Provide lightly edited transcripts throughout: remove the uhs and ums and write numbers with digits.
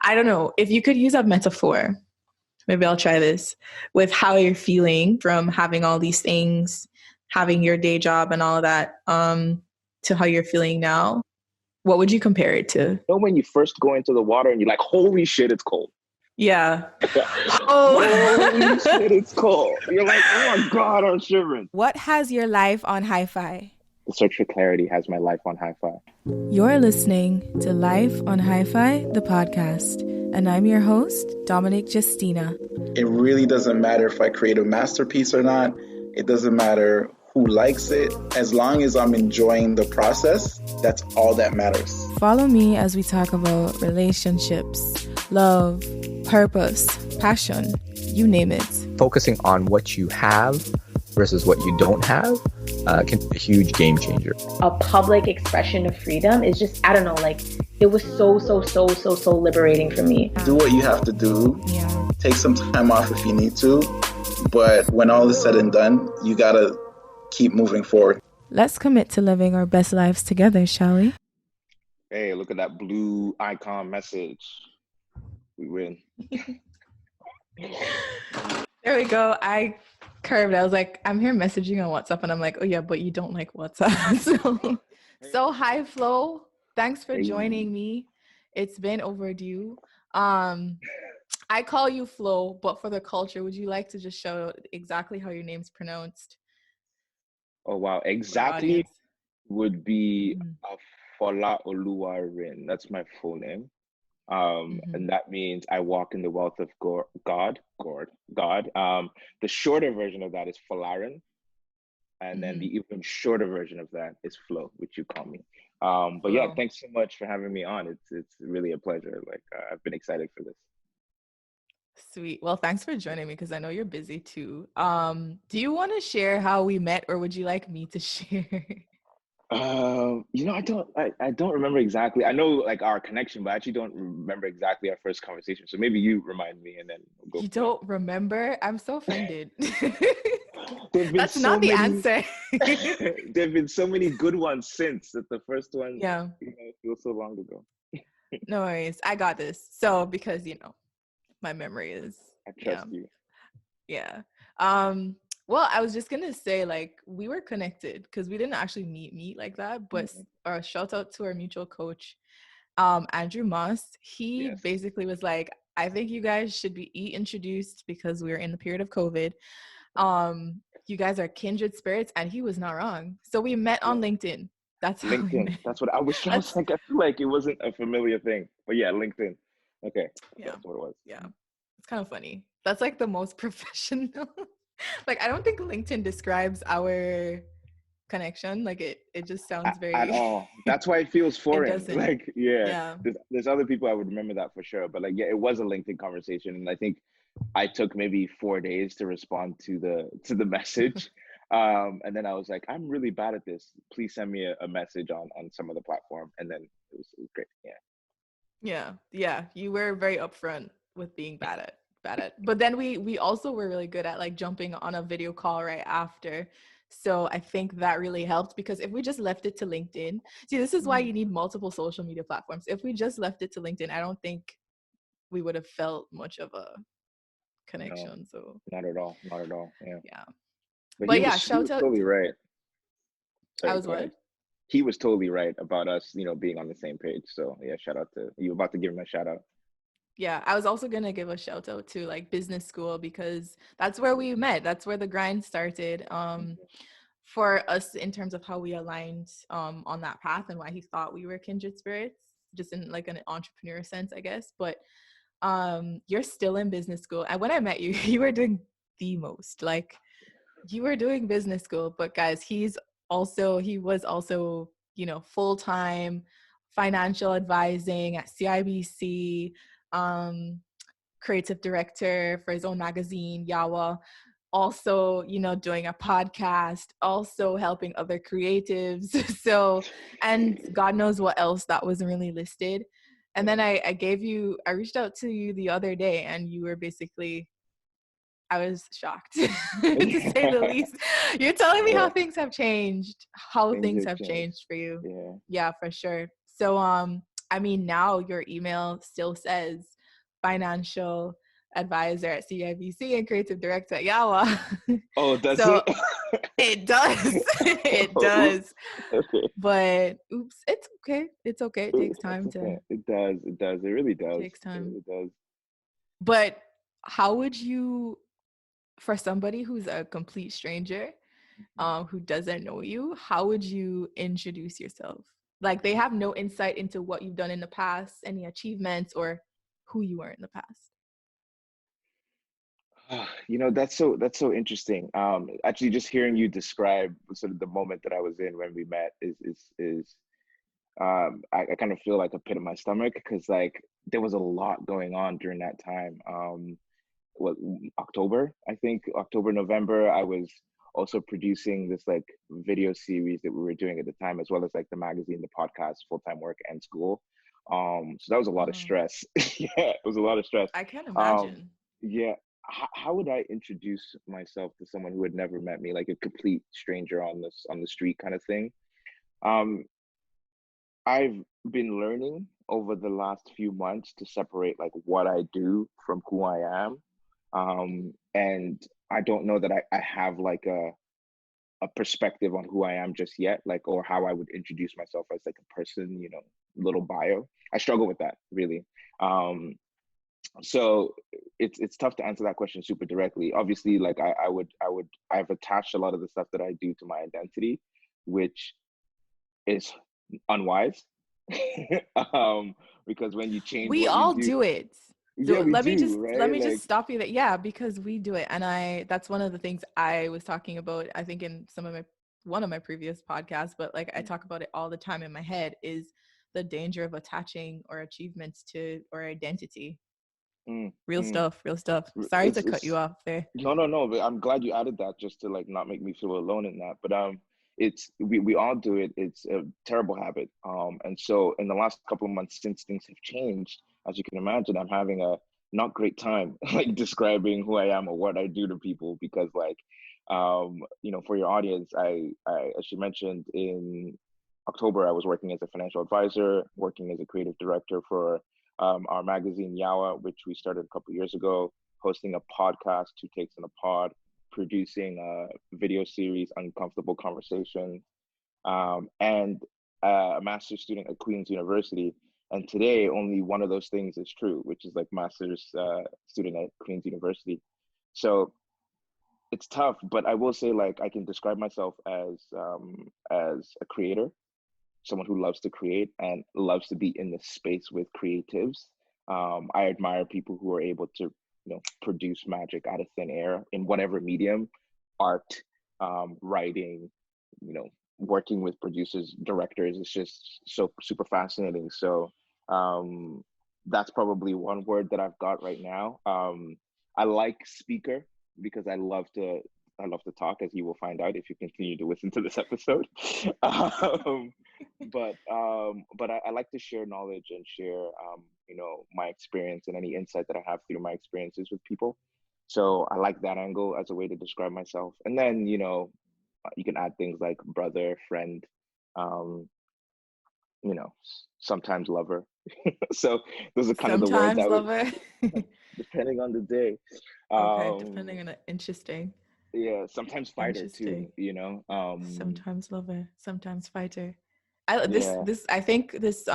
I don't know. If you could use a metaphor, maybe I'll try this, with how you're feeling from having all these things, having your day job and all of that, to how you're feeling now. What would you compare it to? You know, when you first go into the water and you're like, holy shit, it's cold. Yeah. Holy shit, it's cold. You're like, oh my God, I'm shivering. What has your life on Hi-Fi? The Search for Clarity has my life on Hi-Fi. You're listening to Life on Hi-Fi, the podcast, and I'm your host, Dominic Justina. It really doesn't matter if I create a masterpiece or not. It doesn't matter who likes it. As long as I'm enjoying the process, that's all that matters. Follow me as we talk about relationships, love, purpose, passion, you name it. Focusing on what you have versus what you don't have can be a huge game changer. A public expression of freedom is just, I don't know, like it was so liberating for me. Do what you have to do. Yeah. Take some time off if you need to. But when all is said and done, you gotta keep moving forward. Let's commit to living our best lives together, shall we? Hey, look at that blue icon message. We win. There we go. I curved. I was like, I'm here messaging on WhatsApp, and I'm like, oh yeah, but you don't like WhatsApp. so hi Flo. Thanks for joining me. It's been overdue. I call you Flo, but for the culture, would you like to just show exactly how your name's pronounced? Oh wow, exactly would be Folarin Odunayo. That's my full name. And that means I walk in the wealth of God. The shorter version of that is Folarin. And then the even shorter version of that is Flo, which you call me. But yeah, thanks so much for having me on. It's really a pleasure. Like I've been excited for this. Sweet. Well, thanks for joining me because I know you're busy too. Do you want to share how we met, or would you like me to share? I don't remember exactly. I know like our connection, but I actually don't remember exactly our first conversation. So maybe you remind me and then we'll go. You don't remember? I'm so offended. That's not the answer. There've been so many good ones since that the first one, feels so long ago. No worries. I got this. So because, my memory is. I trust you. Yeah. Well, I was just going to say, like, we were connected because we didn't actually meet like that. But shout out to our mutual coach, Andrew Moss. He basically was like, I think you guys should be introduced because we were in the period of COVID. You guys are kindred spirits. And he was not wrong. So we met on LinkedIn. That's how we met. That's what I was like. I feel like it wasn't a familiar thing. But yeah, LinkedIn. Okay. Yeah. That's what it was. Yeah. It's kind of funny. That's like the most professional. Like, I don't think LinkedIn describes our connection. Like, it just sounds very... At all. That's why it feels foreign. It doesn't. Like, there's other people I would remember that for sure. But, like, yeah, it was a LinkedIn conversation. And I think I took maybe 4 days to respond to the message. And then I was like, I'm really bad at this. Please send me a message on some of the platform. And then it was great. Yeah. Yeah. You were very upfront with being bad at. But then we also were really good at like jumping on a video call right after. So I think that really helped, because if we just left it to LinkedIn, see, this is why you need multiple social media platforms. If we just left it to LinkedIn, I don't think we would have felt much of a connection. No, so not at all. Yeah. But yeah, shout out. Totally right. I was what? He was totally right about us, being on the same page. So yeah, shout out to you. About to give him a shout out. Yeah, I was also going to give a shout out to like business school, because that's where we met. That's where the grind started for us in terms of how we aligned on that path and why he thought we were kindred spirits, just in like an entrepreneur sense, I guess. But you're still in business school. And when I met you, you were doing the most. Like, you were doing business school. But guys, he was also, full-time financial advising at CIBC, creative director for his own magazine, YAWA, also, doing a podcast, also helping other creatives. So, and God knows what else that wasn't really listed. And then I reached out to you the other day, and you were basically, I was shocked to say the least. You're telling me how things have changed, things have changed for you. Yeah, for sure. So, I mean, now your email still says financial advisor at CIBC and creative director at YAWA. Oh, does So it? it does. It Oh, does. okay. But oops, it's okay. It's okay. It takes time It's to okay. It does. It does. It really does. takes It time. really does. But how would you, for somebody who's a complete stranger, who doesn't know you, how would you introduce yourself? Like they have no insight into what you've done in the past, any achievements, or who you were in the past. You know, that's so interesting. Actually, just hearing you describe sort of the moment that I was in when we met is I kind of feel like a pit in my stomach because like there was a lot going on during that time. What October, I think October, November, I was also producing this like video series that we were doing at the time, as well as like the magazine, the podcast, full-time work and school. So that was a lot of stress. Yeah, it was a lot of stress. I can Um, imagine. yeah. How would I introduce myself to someone who had never met me, like a complete stranger on the street kind of thing? Um, I've been learning over the last few months to separate like what I do from who I am. And I don't know that I have like a perspective on who I am just yet, like, or how I would introduce myself as like a person, you know, little bio. I struggle with that really. Um, so it's tough to answer that question super directly. Obviously, like I've attached a lot of the stuff that I do to my identity, which is unwise. um, because when you change We what you all do, do it. yeah, So we let me do, just let right? me Like, just stop you there. Yeah, because we do it. And that's one of the things I was talking about, I think in one of my previous podcasts, but like I talk about it all the time in my head, is the danger of attaching or achievements to or identity. mm, Real mm, stuff, real stuff. Sorry to cut you it's off there. no, no, no. But I'm glad you added that just to like not make me feel alone in that. But it's we all do it. It's a terrible habit. And so in the last couple of months since things have changed, as you can imagine, I'm having a not great time like describing who I am or what I do to people because like you know, for your audience, I as you mentioned in October, I was working as a financial advisor, working as a creative director for our magazine YAWA, which we started a couple years ago, hosting a podcast, Two Takes in a Pod, producing a video series, Uncomfortable Conversation, and a master's student at Queen's University. And today, only one of those things is true, which is like master's student at Queen's University. So it's tough, but I will say like I can describe myself as a creator, someone who loves to create and loves to be in the space with creatives. I admire people who are able to, you know, produce magic out of thin air in whatever medium, art, writing, you know, working with producers, directors. It's just so super fascinating. So that's probably one word that I've got right now. I like speaker because I love to talk, as you will find out if you continue to listen to this episode. um, but I like to share knowledge and share you know, my experience and any insight that I have through my experiences with people. So I like that angle as a way to describe myself. And then, you know, you can add things like brother, friend, um, you know, sometimes lover. So those are kind of the words Sometimes I would, lover. depending on the day. Okay, depending Um, on it. Interesting. yeah, sometimes fighter too, Interesting. you know. Sometimes lover, sometimes fighter. I this Yeah. this I think this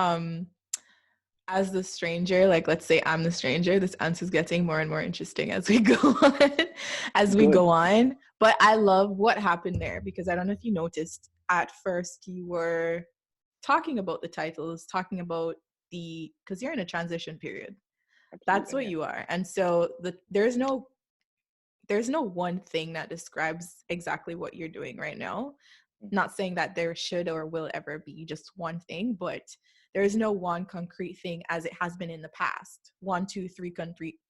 as the stranger, like let's say I'm the stranger, this answer is getting more and more interesting as we go on, as we Good. go on. But I love what happened there because I don't know if you noticed at first you were talking about the titles, talking about because you're in a transition period. That's Absolutely. what Yeah. you are. And so there's no one thing that describes exactly what you're doing right now. Mhm. Not saying that there should or will ever be just one thing, but there is no one concrete thing as it has been in the past. One, two, three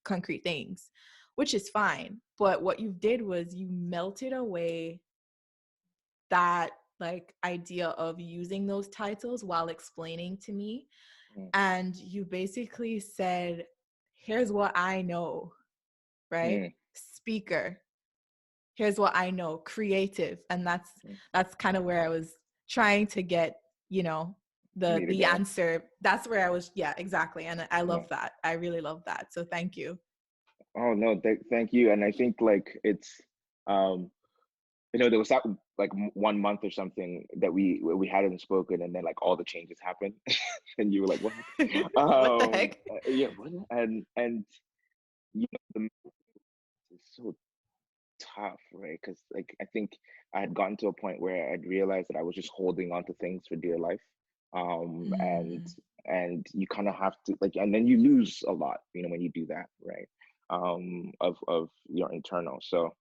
concrete things, which is fine. But what you did was you melted away that like idea of using those titles while explaining to me. Mm, And you basically said, here's what I know, right? mm, Speaker, here's what I know, creative. And mm, that's kind of where I was trying to get, you know, the answer. That's where I was. Yeah, exactly. And I love that. I really love that. So thank you. Oh no, thank you. And I think like it's there was that like 1 month or something that we hadn't spoken, and then like all the changes happened, and you were like, "What happened?" What the heck? Yeah, and the it's so tough, right? Because like I think I had gotten to a point where I'd realized that I was just holding on to things for dear life, and you kind of have to like, and then you lose a lot, when you do that, right? Of your internal. So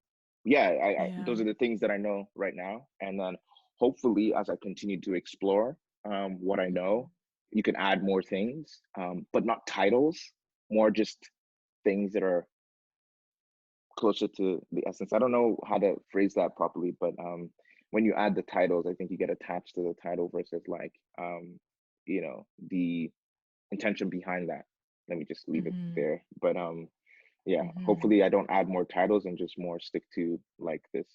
yeah, I those are the things that I know right now, and then hopefully as I continue to explore what I know, you can add more things, but not titles, more just things that are closer to the essence. I don't know how to phrase that properly, but when you add the titles, I think you get attached to the title versus like the intention behind that. Let me just leave it there. But yeah, hopefully I don't add more titles and just more stick to like this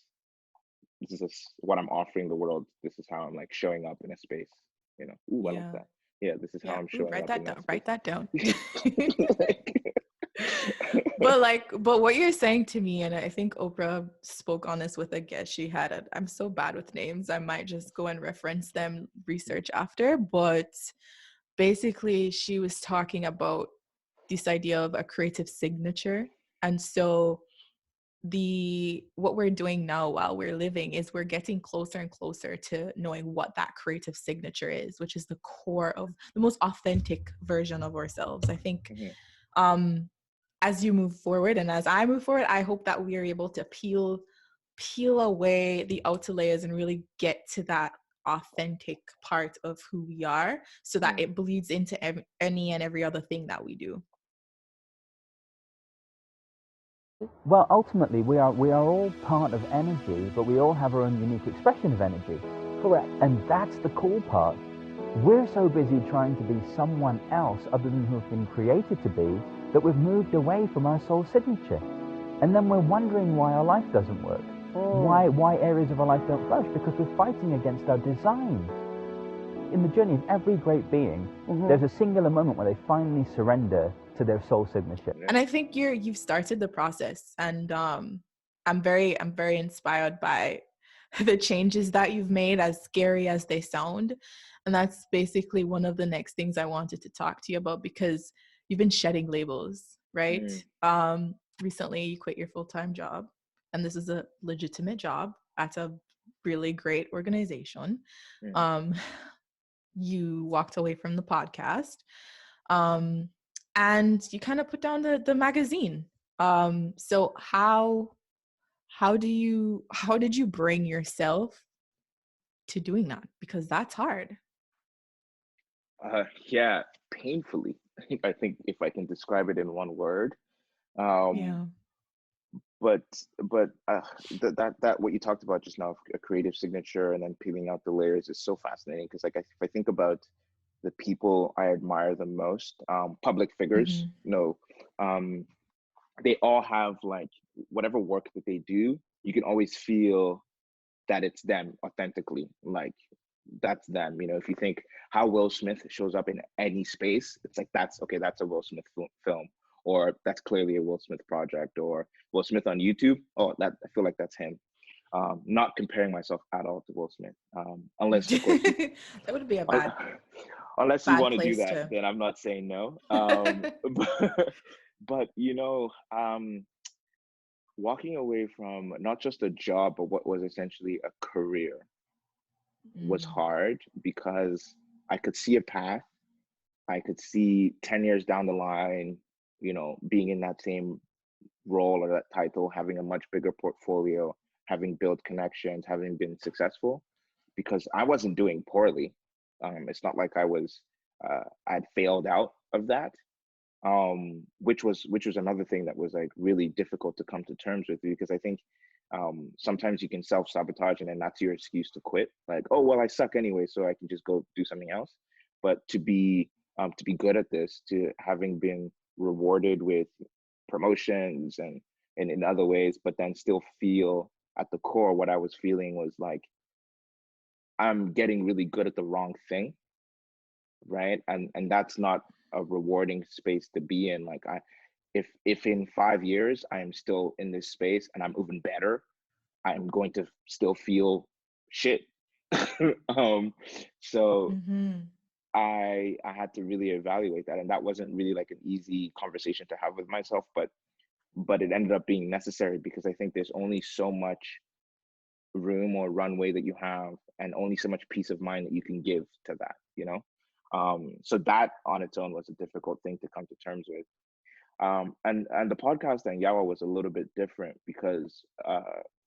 is what I'm offering the world. This is how I'm like showing up in a space. Ooh, I like that. Yeah, this is how I'm showing write up that in down. that Write that down. Like, but what you're saying to me, and I think Oprah spoke on this with a guest she had. I'm so bad with names. I might just go and reference them, research after. But basically, she was talking about this idea of a creative signature. And so what we're doing now while we're living is we're getting closer and closer to knowing what that creative signature is, which is the core of the most authentic version of ourselves. I think as you move forward and as I move forward, I hope that we are able to peel away the outer layers and really get to that authentic part of who we are, so that it bleeds into any and every other thing that we do. Well, ultimately, we are all part of energy, but we all have our own unique expression of energy. Correct. And that's the cool part. We're so busy trying to be someone else other than who we've been created to be that we've moved away from our soul signature. And then we're wondering why our life doesn't work. Why areas of our life don't flourish, because we're fighting against our design. In the journey of every great being, there's a singular moment where they finally surrender to their soul signature. And I think you've started the process, and I'm very inspired by the changes that you've made, as scary as they sound. And that's basically one of the next things I wanted to talk to you about, because you've been shedding labels, right? Recently you quit your full-time job, and this is a legitimate job at a really great organization. You walked away from the podcast, and you kind of put down the magazine. So how did you bring yourself to doing that? Because that's hard. Yeah, painfully. I think if I can describe it in one word. But that what you talked about just now, a creative signature and then peeling out the layers, is so fascinating, because like if I think about the people I admire the most, public figures, they all have like whatever work that they do, you can always feel that it's them authentically, like that's them. If you think how Will Smith shows up in any space, it's like that's a Will Smith film, or that's clearly a Will Smith project, or Will Smith on YouTube. Oh, I feel like that's him. Not comparing myself at all to Will Smith, unless of course that would be a bad. Unless you want to do that, then I'm not saying no. But walking away from not just a job, but what was essentially a career was hard, because I could see a path. I could see 10 years down the line, being in that same role or that title, having a much bigger portfolio, having built connections, having been successful, because I wasn't doing poorly. It's not like I'd failed out of that, which was another thing that was like really difficult to come to terms with, because I think sometimes you can self-sabotage, and then that's your excuse to quit. Like, oh well, I suck anyway, so I can just go do something else. But to be good at this, to having been rewarded with promotions and in other ways, but then still feel at the core what I was feeling was like, I'm getting really good at the wrong thing. right? And that's not a rewarding space to be in. Like if in 5 years I am still in this space and I'm even better, I'm going to still feel shit. um, so I had to really evaluate that, and that wasn't really like an easy conversation to have with myself, but it ended up being necessary because I think there's only so much room or runway that you have, and only so much peace of mind that you can give to that, you know. So that on its own was a difficult thing to come to terms with. And the podcast and YAWA was a little bit different because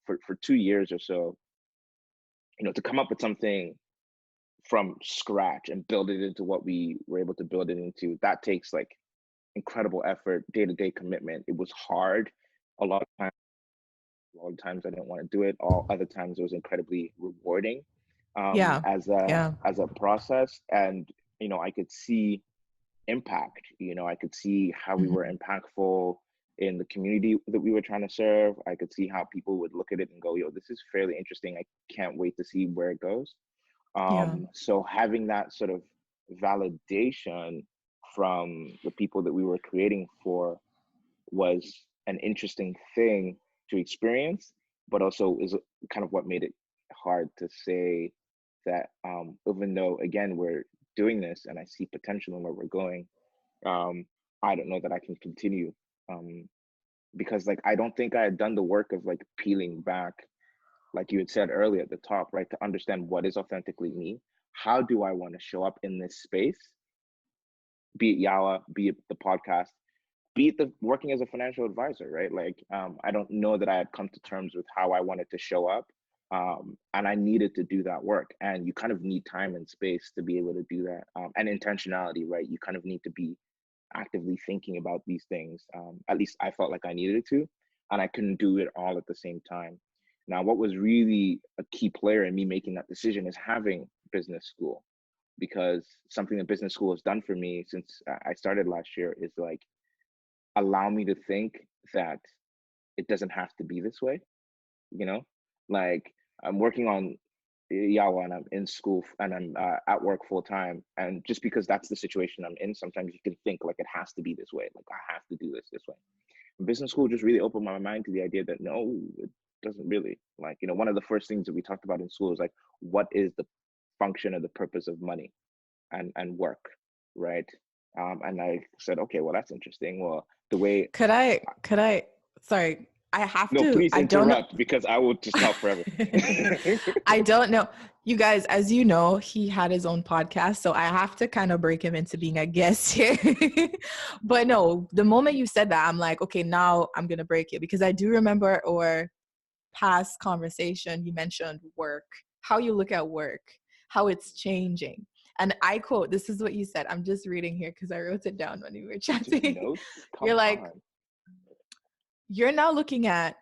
for 2 years or so, you know, to come up with something from scratch and build it into what we were able to build it into, that takes like incredible effort, day-to-day commitment. It was hard. A lot of times I didn't want to do it. All other times it was incredibly rewarding as a process. And you know, I could see impact. You know, I could see how we were impactful in the community that we were trying to serve. I could see how people would look at it and go, yo, this is fairly interesting. I can't wait to see where it goes. So having that sort of validation from the people that we were creating for was an interesting thing to experience, but also is kind of what made it hard to say that even though, again, we're doing this and I see potential in where we're going, I don't know that I can continue because like I don't think I had done the work of like peeling back, like you had said earlier at the top, right, to understand what is authentically me. How do I want to show up in this space, be it YAWA, be it the podcast, be it the working as a financial advisor, right? Like I don't know that I had come to terms with how I wanted to show up, and I needed to do that work. And you kind of need time and space to be able to do that, and intentionality, right? You kind of need to be actively thinking about these things. At least I felt like I needed to, and I couldn't do it all at the same time. Now, what was really a key player in me making that decision is having business school, because something that business school has done for me since I started last year is like allow me to think that it doesn't have to be this way, you know? Like I'm working on YAWA and I'm in school and I'm at work full time. And just because that's the situation I'm in, sometimes you can think like it has to be this way. Like I have to do this way. Business school just really opened my mind to the idea that no, it doesn't really. Like, you know, one of the first things that we talked about in school is like, what is the function or the purpose of money and work, right? And I said, okay, well, that's interesting. Well, the way could I sorry, I have no, to please I don't know. interrupt because I will just talk forever. I don't know. You guys, as you know, he had his own podcast, so I have to kind of break him into being a guest here. But no, the moment you said that, I'm like, okay, now I'm going to break it, because I do remember our past conversation, you mentioned work, how you look at work, how it's changing. And I quote, this is what you said. I'm just reading here because I wrote it down when we were chatting. Notes? You're like, you're now looking at,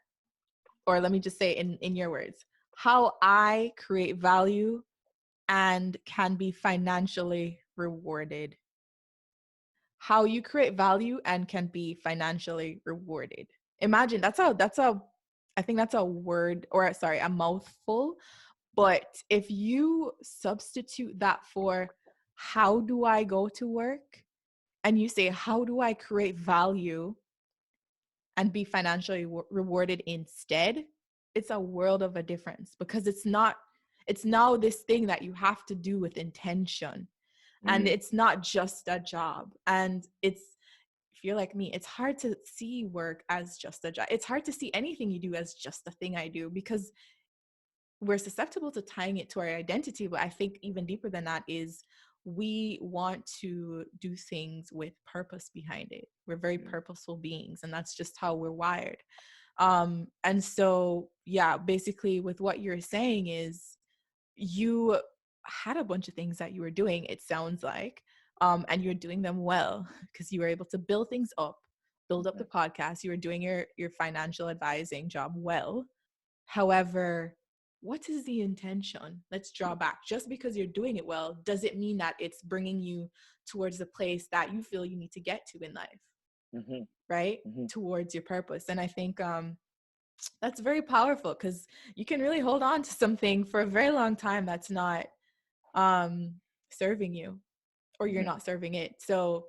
or let me just say in your words, how I create value and can be financially rewarded. How you create value and can be financially rewarded. Imagine I think that's a word, or sorry, a mouthful. But if you substitute that for how do I go to work, and you say, how do I create value and be financially rewarded instead, it's a world of a difference, because it's now this thing that you have to do with intention. And it's not just a job. And if you're like me, it's hard to see work as just a job. It's hard to see anything you do as just a thing I do, because we're susceptible to tying it to our identity. But I think even deeper than that is we want to do things with purpose behind it. We're very purposeful beings, and that's just how we're wired. And so, yeah, basically with what you're saying is you had a bunch of things that you were doing, it sounds like, and you're doing them well, because you were able to build things up, build up the podcast. You were doing your financial advising job well. However, what is the intention? Let's draw back. Just because you're doing it well, does it mean that it's bringing you towards the place that you feel you need to get to in life, right? Towards your purpose. And I think that's very powerful, because you can really hold on to something for a very long time that's not serving you. or you're not serving it. So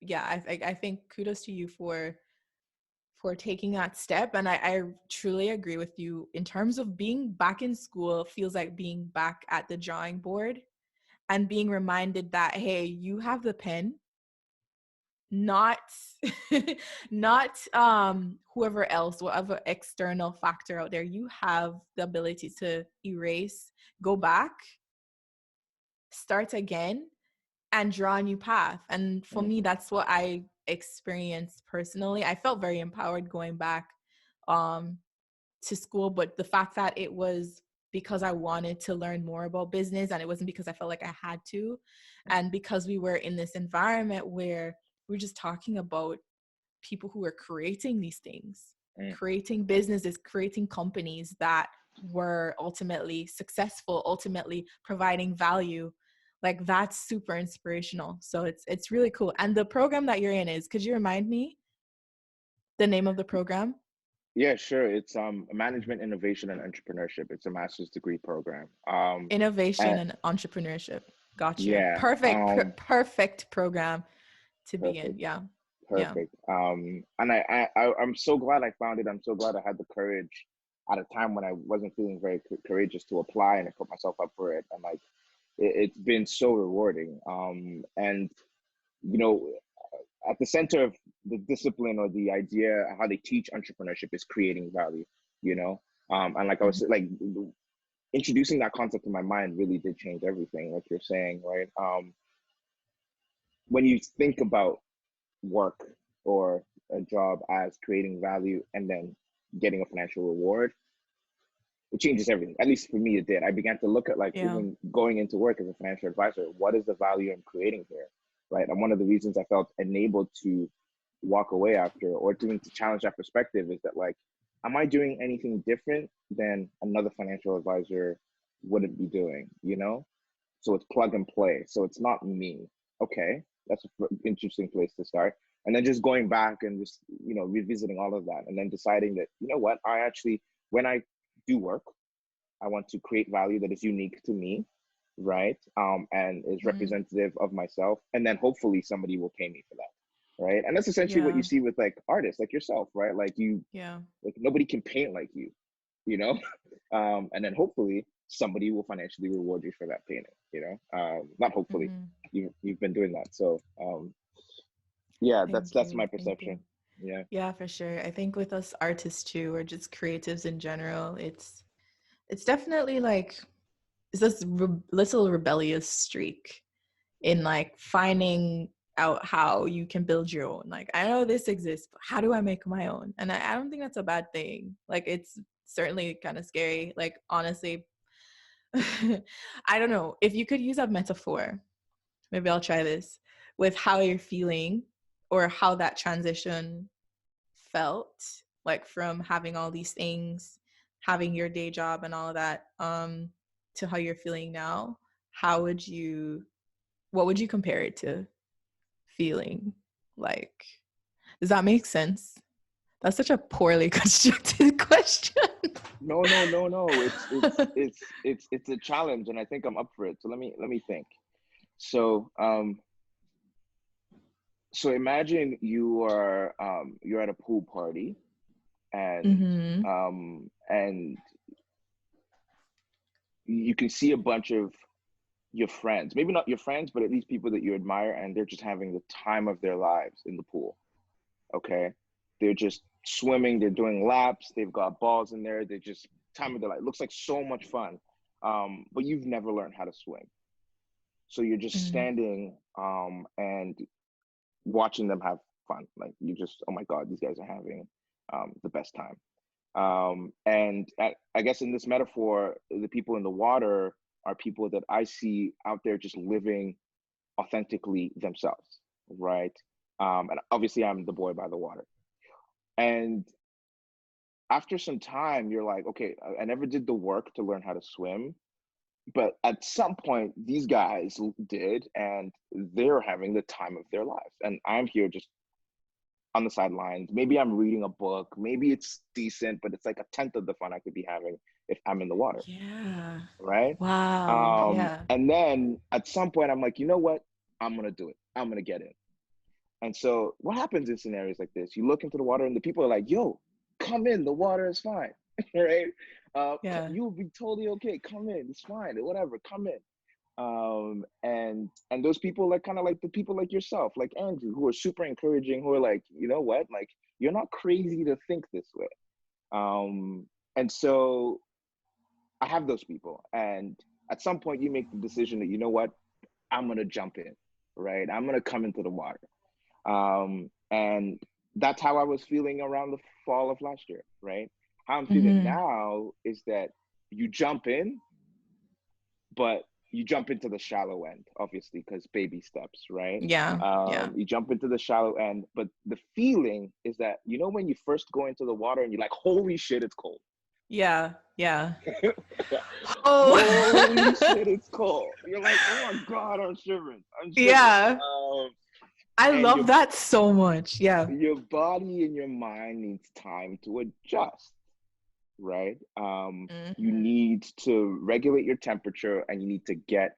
yeah, I think kudos to you for taking that step. And I truly agree with you in terms of being back in school feels like being back at the drawing board and being reminded that, hey, you have the pen, not not whoever else, whatever external factor out there. You have the ability to erase, go back, start again, and draw a new path. And for me, that's what I experienced personally. I felt very empowered going back to school, but the fact that it was because I wanted to learn more about business, and it wasn't because I felt like I had to, and because we were in this environment where we're just talking about people who were creating these things, creating businesses, creating companies that were ultimately successful, ultimately providing value. Like, that's super inspirational. So it's really cool. And the program that you're in is, could you remind me the name of the program? Yeah, sure. It's management, innovation, and entrepreneurship. It's a master's degree program. Innovation and entrepreneurship. Gotcha. Yeah. Perfect program to be in. Perfect. Yeah. Perfect. And I'm so glad I found it. I'm so glad I had the courage at a time when I wasn't feeling very courageous to apply, and I put myself up for it. And like, it's been so rewarding. And you know, at the center of the discipline or the idea how they teach entrepreneurship is creating value. And like I was like, introducing that concept in my mind really did change everything. Like you're saying, right? When you think about work or a job as creating value and then getting a financial reward, it changes everything. At least for me, it did. I began to look at like, even going into work as a financial advisor, what is the value I'm creating here, right? And one of the reasons I felt enabled to walk away after, or to challenge that perspective, is that like, am I doing anything different than another financial advisor wouldn't be doing, So it's plug and play. So it's not me. Okay, that's an interesting place to start. And then just going back and just, revisiting all of that, and then deciding that, you know what, I actually, when I do work, I want to create value that is unique to me, right? And is representative of myself. And then hopefully somebody will pay me for that, right? And that's essentially what you see with like artists like yourself, right? Like like nobody can paint like you, and then hopefully somebody will financially reward you for that painting, not hopefully, you've been doing that. So yeah, that's my perception. Yeah, for sure. I think with us artists too, or just creatives in general, it's definitely like, it's this little rebellious streak in like finding out how you can build your own. Like, I know this exists, but how do I make my own? And I don't think that's a bad thing. Like, it's certainly kind of scary. Like, honestly, I don't know. If you could use a metaphor, maybe I'll try this, with how you're feeling or how that transition felt, like from having all these things, having your day job and all of that, to how you're feeling now. What would you compare it to feeling like? Does that make sense? That's such a poorly constructed question. No. It's a challenge, and I think I'm up for it. So let me think. So so imagine you're at a pool party, and and you can see a bunch of your friends, maybe not your friends, but at least people that you admire, and they're just having the time of their lives in the pool. Okay, they're just swimming, they're doing laps, they've got balls in there, they're just time of their life. It looks like so much fun, but you've never learned how to swim. So you're just standing and watching them have fun. Like, you just, oh my God, these guys are having the best time. And I guess in this metaphor, the people in the water are people that I see out there just living authentically themselves, right? And obviously I'm the boy by the water. And after some time, you're like, okay, I never did the work to learn how to swim, but at some point these guys did, and they're having the time of their lives. And I'm here just on the sidelines. Maybe I'm reading a book, maybe it's decent, but it's like a tenth of the fun I could be having if I'm in the water. Yeah. Right? Wow. And then at some point I'm like, you know what? I'm going to do it. I'm going to get in. And so what happens in scenarios like this? You look into the water and the people are like, yo, come in. The water is fine. Right? You'll be totally okay. Come in. It's fine. Whatever. Come in. And those people are kind of like the people like yourself, like Andrew, who are super encouraging, who are like, you know what? Like, you're not crazy to think this way. And so I have those people. And at some point you make the decision that, you know what? I'm going to jump in, right? I'm going to come into the water. And that's how I was feeling around the fall of last year, right? How I'm feeling now is that you jump in, but you jump into the shallow end, obviously, because baby steps, right? You jump into the shallow end, but the feeling is that, you know, when you first go into the water and you're like, holy shit, it's cold. Holy shit, it's cold. You're like, oh my God, I'm shivering. I love that so much. Your body and your mind needs time to adjust, right? You need to regulate your temperature and you need to get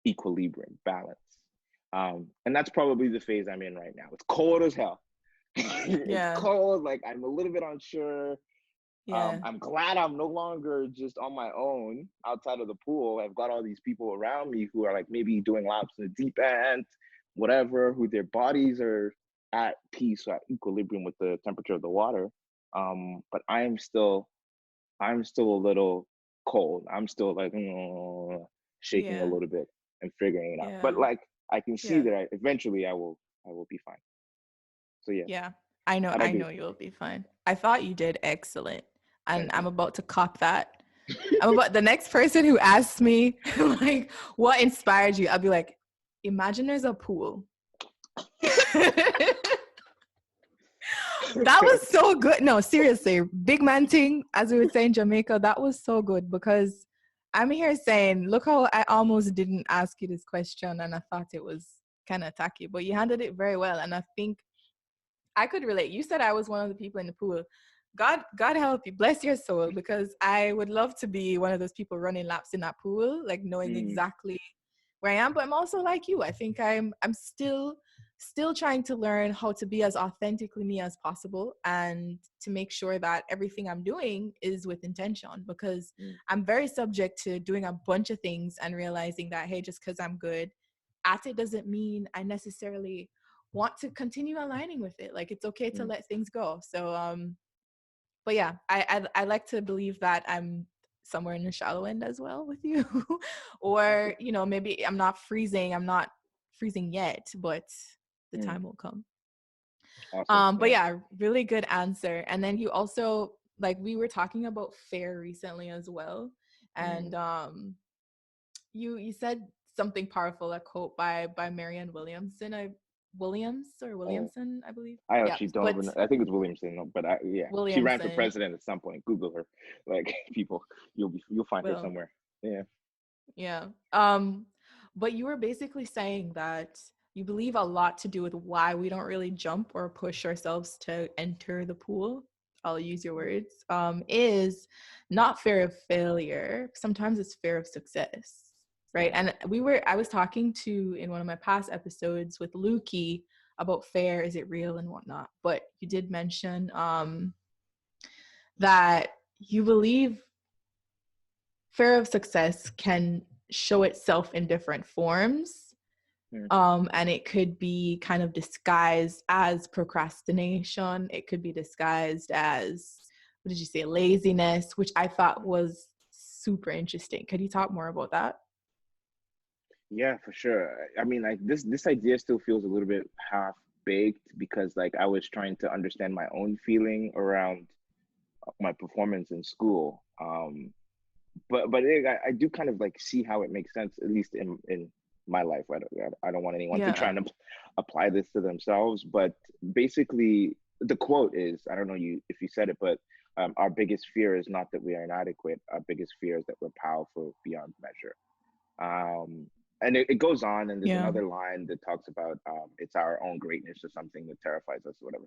equilibrium, balance. And that's probably the phase I'm in right now. It's cold as hell. It's cold, like I'm a little bit unsure. I'm glad I'm no longer just on my own outside of the pool. I've got all these people around me who are like maybe doing laps in the deep end, whatever, who their bodies are at peace or at equilibrium with the temperature of the water. But I'm still a little cold. I'm still like shaking a little bit and figuring it out. But like I can see that eventually I will be fine. So I know you'll be fine. I thought you did excellent. And I'm about to cop that. The next person who asks me like what inspired you, I'll be like, imagine there's a pool. That was so good. No, seriously, big man thing, as we would say in Jamaica, that was so good, because I'm here saying, look how I almost didn't ask you this question and I thought it was kind of tacky, but you handled it very well. And I think I could relate. You said I was one of the people in the pool. God help you, bless your soul, because I would love to be one of those people running laps in that pool, like knowing exactly where I am. But I'm also like you. I think I'm still trying to learn how to be as authentically me as possible, and to make sure that everything I'm doing is with intention, because I'm very subject to doing a bunch of things and realizing that, hey, just because I'm good at it doesn't mean I necessarily want to continue aligning with it. Like, it's okay to let things go. So but yeah, I like to believe that I'm somewhere in the shallow end as well with you. Or, you know, maybe I'm not freezing yet, but the time will come. Awesome. But yeah, really good answer. And then you also, like, we were talking about fair recently as well. And you said something powerful, a quote by Marianne Williamson. I believe. I actually don't even know. I think it's Williamson, but Williamson. She ran for president at some point. Google her, like, people, you'll find her somewhere. But you were basically saying that you believe a lot to do with why we don't really jump or push ourselves to enter the pool, I'll use your words, is not fear of failure. Sometimes it's fear of success. Right. And I was talking to, in one of my past episodes with Lukey, about fair, is it real and whatnot. But you did mention that you believe fear of success can show itself in different forms. And it could be kind of disguised as procrastination. It could be disguised as, what did you say, laziness, which I thought was super interesting. Could you talk more about that? Yeah, for sure. I mean, like, this idea still feels a little bit half baked, because like I was trying to understand my own feeling around my performance in school. But I do kind of like see how it makes sense, at least in my life. I don't want anyone to try to apply this to themselves. But basically, the quote is, I don't know if you said it, but our biggest fear is not that we are inadequate. Our biggest fear is that we're powerful beyond measure. And it goes on, and there's another line that talks about it's our own greatness or something that terrifies us or whatever.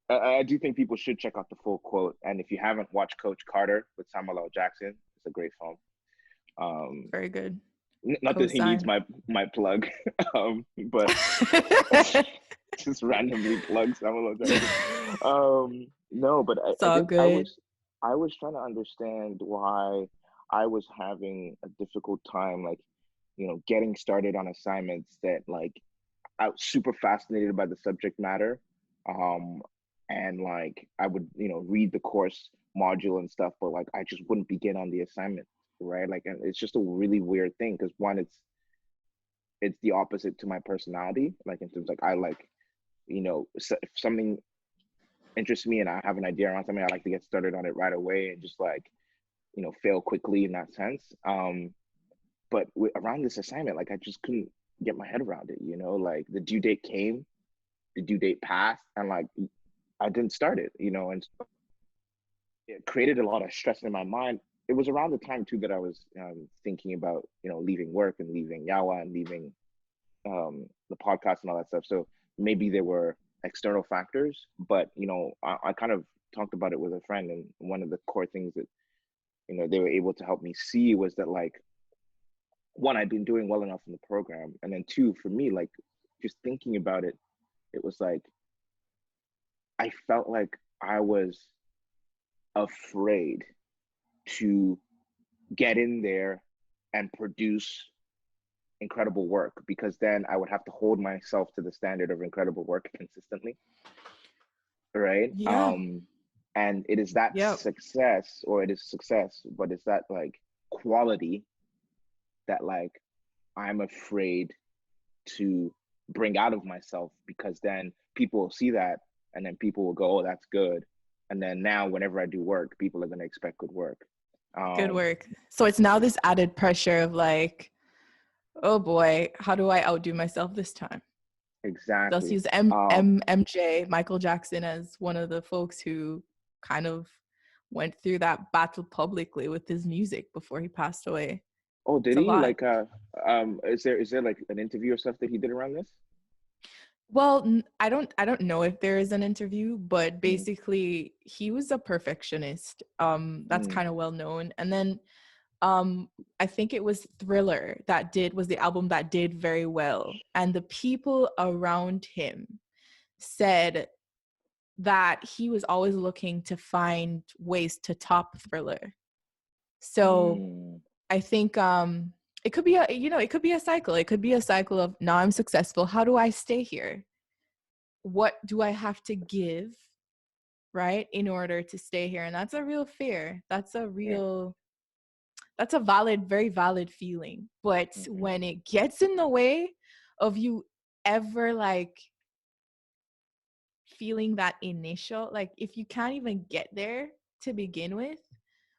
I do think people should check out the full quote. And if you haven't watched Coach Carter with Samuel L. Jackson, it's a great film. Very good. Not that he needs my plug, but just randomly plug Samuel L. Jackson. No, but I think good. I was trying to understand why I was having a difficult time, like, getting started on assignments that, like, I was super fascinated by the subject matter. And like I would, read the course module and stuff, but like I just wouldn't begin on the assignment, right? Like, and it's just a really weird thing because one, it's the opposite to my personality, like in terms like I like, if something interests me and I have an idea around something, I like to get started on it right away and just like, fail quickly in that sense. But around this assignment, like I just couldn't get my head around it, like the due date came, the due date passed, and like I didn't start it, and it created a lot of stress in my mind. It was around the time too that I was thinking about, leaving work and leaving YAWA and leaving the podcast and all that stuff. So maybe there were external factors, but I kind of talked about it with a friend, and one of the core things that they were able to help me see was that, like, one, I'd been doing well enough in the program, and then two, for me, like, just thinking about it, it was like I felt like I was afraid to get in there and produce incredible work, because then I would have to hold myself to the standard of incredible work consistently, right? Yeah. And it is that success, but it's that like quality that like I'm afraid to bring out of myself, because then people will see that and then people will go, oh, that's good. And then now whenever I do work, people are going to expect good work. Good work. So it's now this added pressure of like, oh boy, how do I outdo myself this time? Exactly. Let's use MJ, Michael Jackson, as one of the folks who kind of went through that battle publicly with his music before he passed away. Oh, did he? Like, is there like an interview or stuff that he did around this? Well, I don't know if there is an interview, but basically he was a perfectionist. That's kind of well known. And then I think it was Thriller was the album that did very well. And the people around him said that he was always looking to find ways to top Thriller. So I think it could be it could be a cycle. It could be a cycle of, now I'm successful. How do I stay here? What do I have to give, right, in order to stay here? And that's a real fear. That's a very valid feeling. But when it gets in the way of you ever like feeling that initial, like if you can't even get there to begin with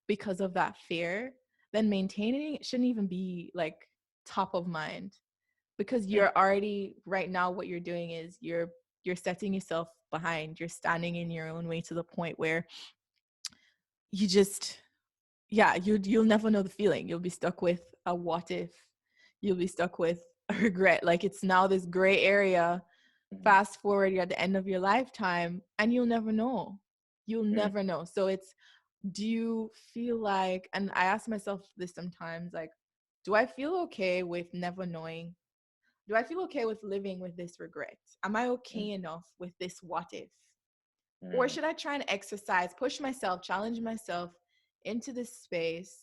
because of that fear, then maintaining it shouldn't even be like top of mind, because you're already, right now what you're doing is you're setting yourself behind, you're standing in your own way to the point where you just, you'll never know the feeling. You'll be stuck with a what if, you'll be stuck with a regret. Like it's now this gray area. Fast forward, you're at the end of your lifetime and you'll never know. Never know. So it's, do you feel like, and I ask myself this sometimes, like, do I feel okay with never knowing? Do I feel okay with living with this regret? Am I okay enough with this what if? Or should I try and exercise, push myself, challenge myself into this space,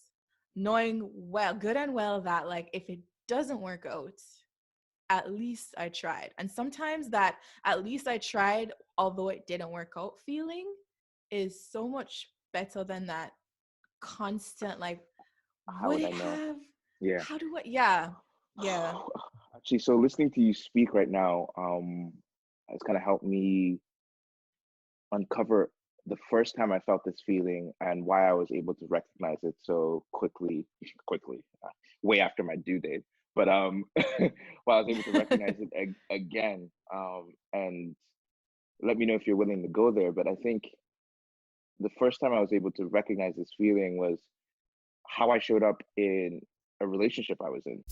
knowing good and well that like if it doesn't work out, at least I tried. And sometimes that at least I tried, although it didn't work out feeling, is so much better than that constant like, would it have? Yeah. How do I? Yeah. Actually, so listening to you speak right now, it's kind of helped me uncover the first time I felt this feeling and why I was able to recognize it so quickly, way after my due date. But why I was able to recognize it again, and let me know if you're willing to go there. But I think the first time I was able to recognize this feeling was how I showed up in a relationship I was in.